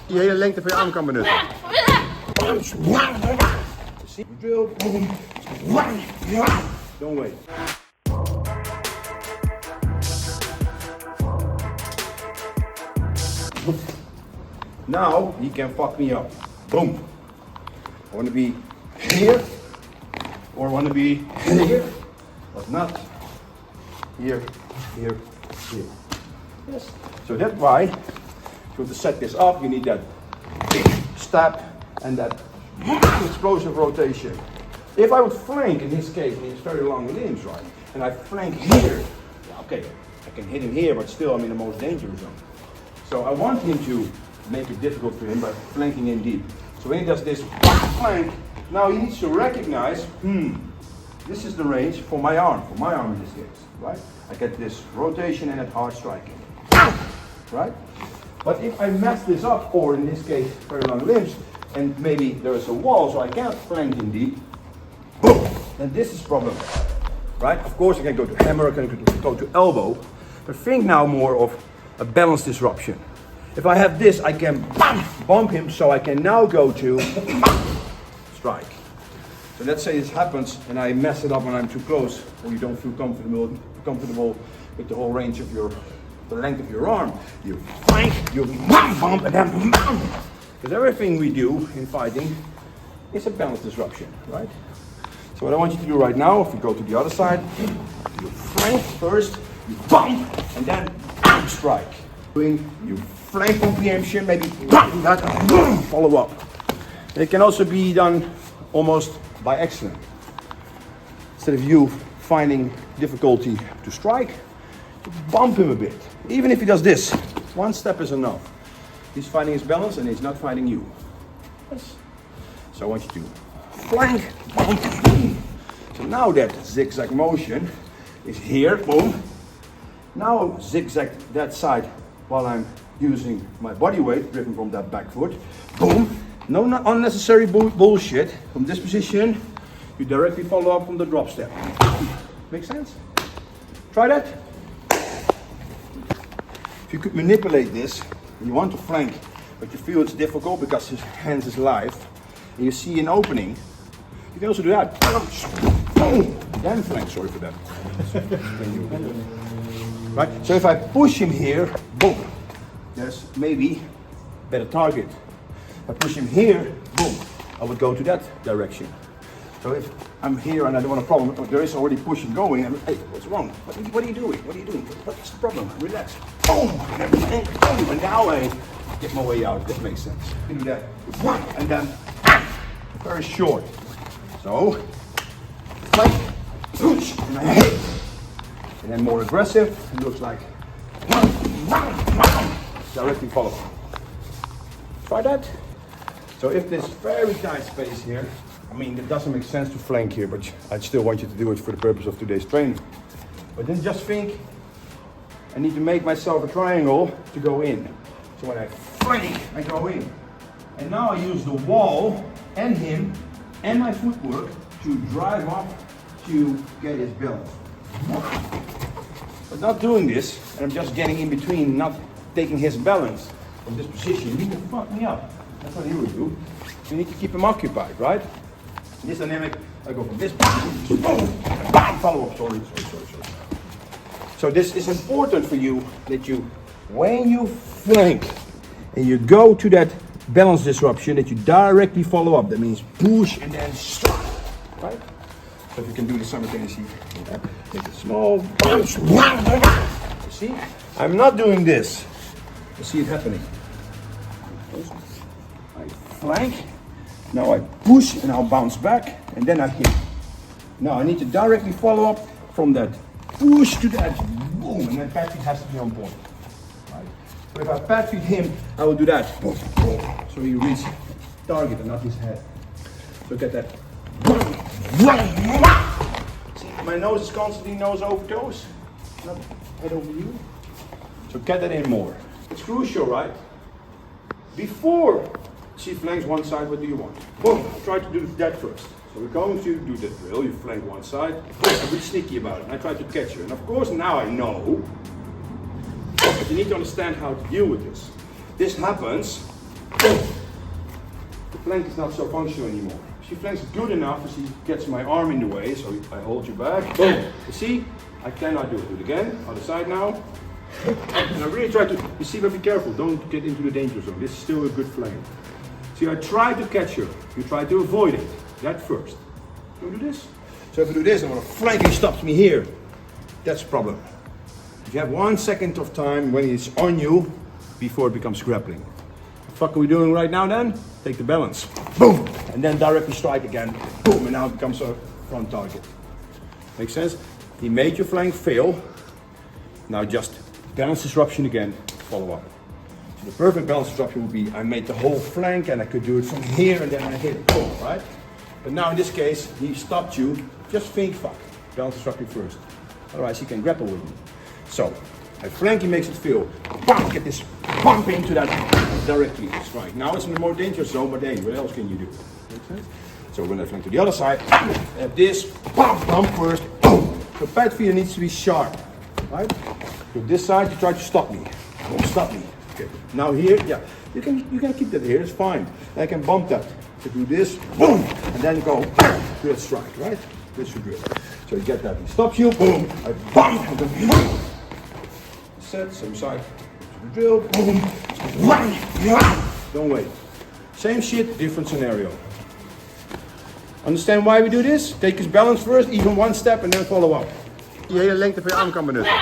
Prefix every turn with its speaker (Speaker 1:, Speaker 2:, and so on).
Speaker 1: je hele lengte van je arm kan benutten. See, drill, boom. Don't wait. Now he can fuck me up. Boom. I want to be here, or I want to be here, but not here, here, here. Yes. So that's why, to set this up, you need that big step and that explosive rotation. If I would flank, in this case, he has very long limbs, right? And I flank here, okay, I can hit him here, but still I'm in the most dangerous zone. So I want him to make it difficult for him by flanking in deep. So when he does this flank, now he needs to recognize, this is the range for my arm in this case, right? I get this rotation and that hard striking, right? But if I mess this up, or in this case, very long limbs, and maybe there is a wall, so I can't flank in deep, boom, then this is problem, right? Of course I can go to hammer, I can go to elbow, but think now more of a balance disruption. If I have this, I can bump him, so I can now go to strike. So let's say this happens and I mess it up when I'm too close, or you don't feel comfortable with the whole range of the length of your arm. You flank, you bump, and then bump. Because everything we do in fighting is a balance disruption, right? So what I want you to do right now, if you go to the other side, you flank first, you bump, and then strike. You flank on preemption, maybe that, follow up. It can also be done almost by accident. Instead of you finding difficulty to strike, you bump him a bit. Even if he does this, one step is enough. He's finding his balance and he's not finding you. Yes. So I want you to flank, bump, boom. So now that zigzag motion is here, boom. Now zigzag that side while I'm using my body weight driven from that back foot. Boom. No unnecessary bullshit. From this position, you directly follow up from the drop step. Make sense? Try that. If you could manipulate this, and you want to flank, but you feel it's difficult because his hands is live, and you see an opening, you can also do that. Boom. Then flank, sorry for that. Right? So if I push him here, boom, there's maybe a better target. If I push him here, boom, I would go to that direction. So if I'm here and I don't want a problem, there is already pushing going, and hey, what's wrong? What are you doing? What are you doing? What's the problem? Relax. Boom, and now I get my way out. This makes sense. You do that, and then very short. So, flank, push, and I hit. And then more aggressive, it looks like directly follow. Try that. So if this very tight space here, I mean, it doesn't make sense to flank here, but I still want you to do it for the purpose of today's training. But then just think, I need to make myself a triangle to go in. So when I flank, I go in. And now I use the wall and him and my footwork to drive up to get his balance. But not doing this, and I'm just getting in between, not taking his balance from this position, he will fuck me up. That's what he would do. You need to keep him occupied, right? In this dynamic, I go from this, boom, follow up, sorry. So this is important for you, that you, when you flank, and you go to that balance disruption, that you directly follow up. That means push and then strike, right? So if you can do this simultaneously, make it small, bounce. You see? I'm not doing this. You see it happening. I flank, now I push and I'll bounce back, and then I hit. Now I need to directly follow up from that push to that boom, and then pad feet has to be on point. Right? So if I pad feet him, I will do that. Boom, boom. So he reaches target and not his head. So get that. See, my nose is constantly nose over toes, not head over you. So get that in more. It's crucial, right? Before she flanks one side, what do you want? Boom, try to do that first. So we're going to do that drill. You flank one side. I'm a bit sneaky about it. And I try to catch you. And of course now I know. But you need to understand how to deal with this. This happens boom. The flank is not so functional anymore. She flanks good enough as she gets my arm in the way, so I hold you back. Boom. You see? I cannot do it. Do it again. Other side now. And I really try to, you see, but be careful. Don't get into the danger zone. This is still a good flank. See, I try to catch her. You try to avoid it. That first. Don't do this. So if I do this, and when a flanking stops me here, that's a problem. If you have 1 second of time when it's on you, before it becomes grappling. What the fuck are we doing right now then? Take the balance. Boom! And then directly strike again. Boom! And now it becomes a front target. Make sense? He made your flank fail. Now just balance disruption again. Follow up. So the perfect balance disruption would be I made the whole flank and I could do it from here and then I hit it. Boom, right? But now in this case, he stopped you. Just think fuck. Balance disruption first. Otherwise he can grapple with me. So, I flank, he makes it feel. Bam! Get this bump into that directly. Strike. Now it's in the more dangerous zone, but hey, what else can you do? Make sense? So when I flank to the other side, I have this, bump first, boom! The pad feeder needs to be sharp. Right? So this side, you try to stop me. Don't stop me. Okay. Now here, yeah, you can keep that here, it's fine. And I can bump that. So do this, boom! And then go to that strike, right? That's your drill. So you get that, he stops you, boom! I bump, and then boom! Set, same side, drill, boom, don't wait. Same shit, different scenario. Understand why we do this? Take his balance first, even 1 step, en dan follow up. Je hele lengte van je arm kan benutten.